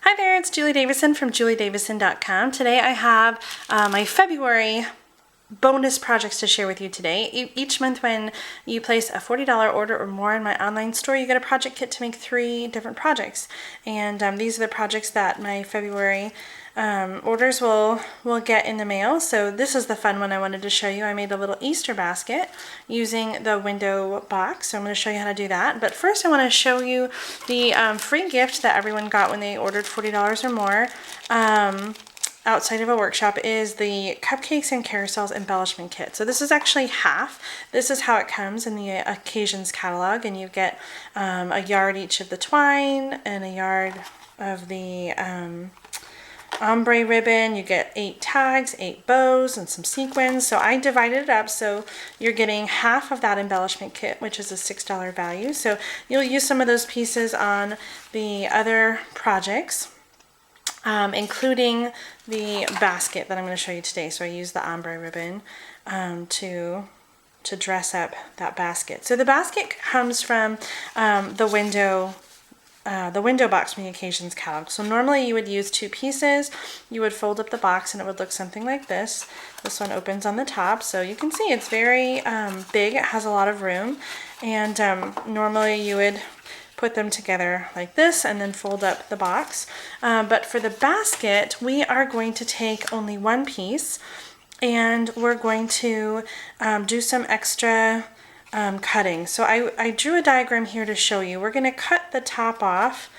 Hi there, it's Julie Davison from juliedavison.com. Today I have my February bonus projects to share with you today. Each month when you place a $40 order or more in my online store, you get a project kit to make 3 different projects. And these are the projects that my February orders will get in the mail. So this is the fun one I wanted to show you. I made a little Easter basket using the window box. So I'm going to show you how to do that. But first I want to show you the free gift that everyone got when they ordered $40 or more. Outside of a workshop is the Cupcakes and Carousels embellishment kit. So this is actually half. This is how it comes in the occasions catalog, and you get a yard each of the twine and a yard of the ombre ribbon. You get 8 tags, 8 bows, and some sequins. So I divided it up so you're getting half of that embellishment kit, which is a $6 value. So you'll use some of those pieces on the other projects. Including the basket that I'm going to show you today. So I use the ombre ribbon to dress up that basket. So the basket comes from the window box from the occasions catalog. So normally you would use 2 pieces. You would fold up the box and it would look something like this. This one opens on the top, so you can see it's very big. It has a lot of room, and normally you would put them together like this and then fold up the box. But for the basket, we are going to take only 1 piece, and we're going to do some extra cutting. So I drew a diagram here to show you. We're going to cut the top off,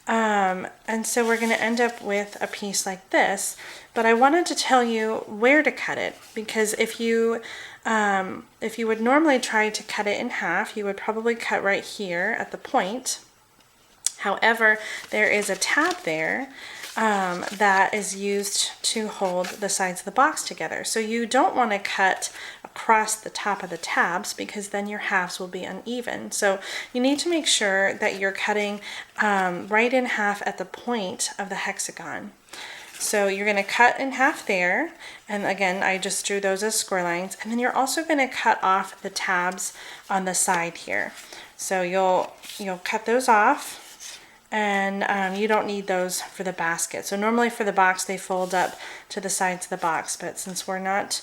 and so we're going to end up with a piece like this. But I wanted to tell you where to cut it, because if you would normally try to cut it in half, you would probably cut right here at the point. However, there is a tab there that is used to hold the sides of the box together. So you don't want to cut across the top of the tabs, because then your halves will be uneven. So you need to make sure that you're cutting right in half at the point of the hexagon. So you're going to cut in half there, and again I just drew those as square lines, and then you're also going to cut off the tabs on the side here. So you'll cut those off, and you don't need those for the basket. So normally for the box they fold up to the sides of the box, but since we're not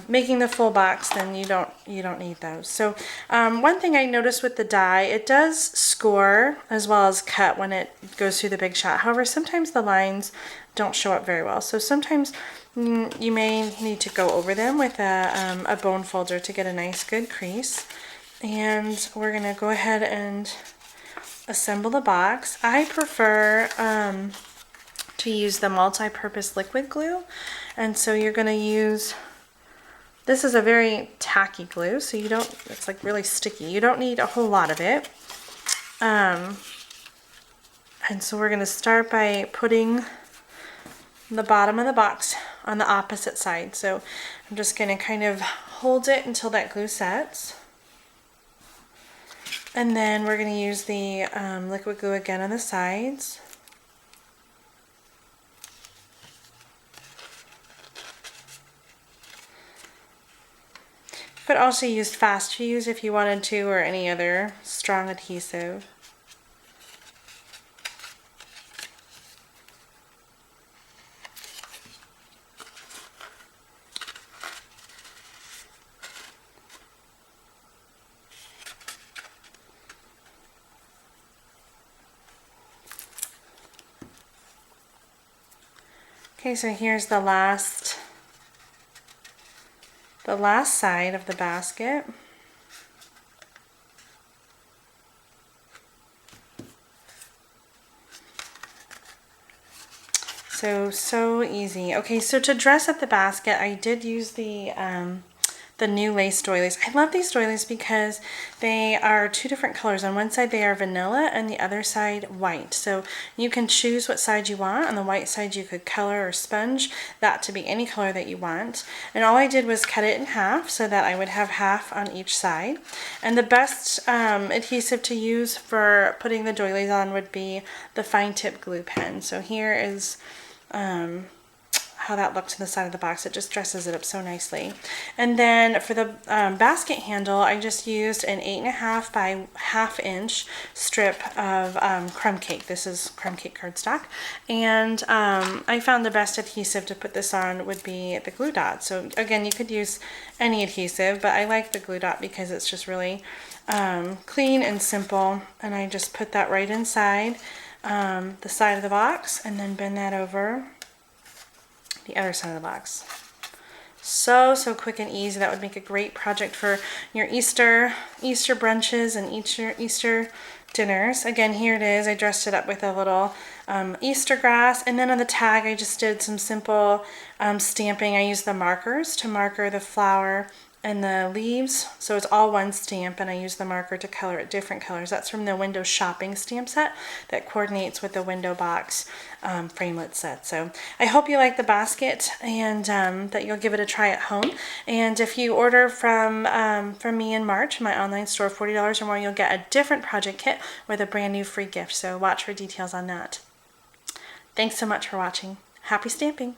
making the full box, then you don't need those. So one thing I noticed with the die, it does score as well as cut when it goes through the big shot. However, sometimes the lines don't show up very well. So sometimes you may need to go over them with a bone folder to get a nice good crease. And we're gonna go ahead and assemble the box. I prefer to use the multi-purpose liquid glue, and so you're gonna use, this is a very tacky glue, so you don't, it's like really sticky. You don't need a whole lot of it. And so we're gonna start by putting the bottom of the box on the opposite side. So I'm just going to kind of hold it until that glue sets, and then we're going to use the liquid glue again on the sides. You could also use Fast Fuse if you wanted to, or any other strong adhesive. Okay, so here's the last side of the basket. So easy. Okay, so to dress up the basket, I did use the new lace doilies. I love these doilies because they are 2 different colors. On one side they are vanilla, and the other side white. So you can choose what side you want. On the white side you could color or sponge that to be any color that you want. And all I did was cut it in half so that I would have half on each side. And the best adhesive to use for putting the doilies on would be the fine tip glue pen. So here is how that looked to the side of the box. It just dresses it up so nicely. And then for the basket handle, I just used an 8.5 by 1/2 inch strip of crumb cake. This is crumb cake cardstock. And I found the best adhesive to put this on would be the glue dot. So again, you could use any adhesive, but I like the glue dot because it's just really clean and simple. And I just put that right inside the side of the box and then bend that over the other side of the box. So quick and easy. That would make a great project for your Easter brunches and Easter dinners. Again, here it is. I dressed it up with a little Easter grass, and then on the tag I just did some simple stamping. I used the markers to marker the flower and the leaves, so it's all one stamp, and I use the marker to color it different colors. That's from the window shopping stamp set that coordinates with the window box framelit set. So I hope you like the basket, and that you'll give it a try at home. And if you order from me in March, my online store, $40 or more, you'll get a different project kit with a brand new free gift. So watch for details on that. Thanks so much for watching. Happy stamping!